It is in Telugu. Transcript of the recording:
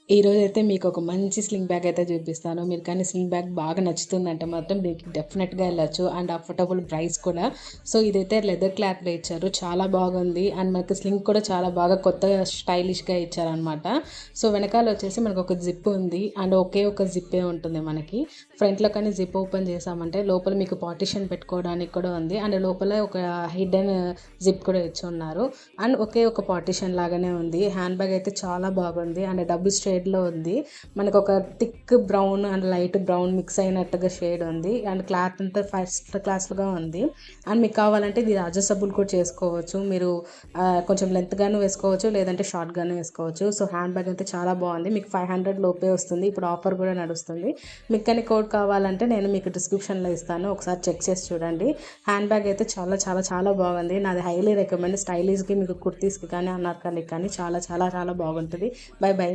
ఈరోజైతే మీకు ఒక మంచి స్లింగ్ బ్యాగ్ అయితే చూపిస్తాను. మీరు కానీ స్లింగ్ బ్యాగ్ బాగా నచ్చుతుందంటే మాత్రం దీనికి డెఫినెట్‌గా వెళ్ళొచ్చు. అండ్ అఫోర్డబుల్ ప్రైస్ కూడా. సో, ఇదైతే లెదర్ క్లాత్‌లో ఇచ్చారు. చాలా బాగుంది. అండ్ మనకి స్లింగ్ కూడా చాలా బాగా కొత్తగా స్టైలిష్‌గా ఇచ్చారనమాట. సో, వెనకాల వచ్చేసి మనకు ఒక జిప్ ఉంది. అండ్ ఒకే ఒక జిప్పే ఉంటుంది మనకి. ఫ్రంట్‌లో కానీ జిప్ ఓపెన్ చేసామంటే లోపల మీకు పార్టిషన్ పెట్టుకోవడానికి కూడా ఉంది. అండ్ లోపల ఒక హిడెన్ జిప్ కూడా ఇచ్చున్నారు. అండ్ ఒకే ఒక పార్టిషన్ లాగానే ఉంది. హ్యాండ్ బ్యాగ్ అయితే చాలా బాగుంది. అండ్ డబుల్ షేడ్‌లో ఉంది. మనకు ఒక thick brown and light brown mix అయినట్టుగా షేడ్ ఉంది. అండ్ క్లాత్ అంతా ఫస్ట్ క్లాస్‌గా ఉంది. అండ్ మీకు కావాలంటే ఇది అడ్జస్టబుల్ కూడా చేసుకోవచ్చు. మీరు కొంచెం లెంత్‌గాను వేసుకోవచ్చు. లేదంటే షార్ట్‌గాను వేసుకోవచ్చు. సో, హ్యాండ్ బ్యాగ్ అయితే చాలా బాగుంది. మీకు 500 లోపే వస్తుంది. ఇప్పుడు ఆఫర్ కూడా నడుస్తుంది. మీకు కానీ కోడ్ కావాలంటే నేను మీకు డిస్క్రిప్షన్‌లో ఇస్తాను. ఒకసారి చెక్ చేసి చూడండి. హ్యాండ్ బ్యాగ్ అయితే చాలా చాలా చాలా బాగుంది. నాది హైలీ రికమెండ్. స్టైలిష్‌కి మీకు కుర్తీస్‌కి కానీ, అనార్కలికి కానీ చాలా చాలా చాలా బాగుంటుంది. By by.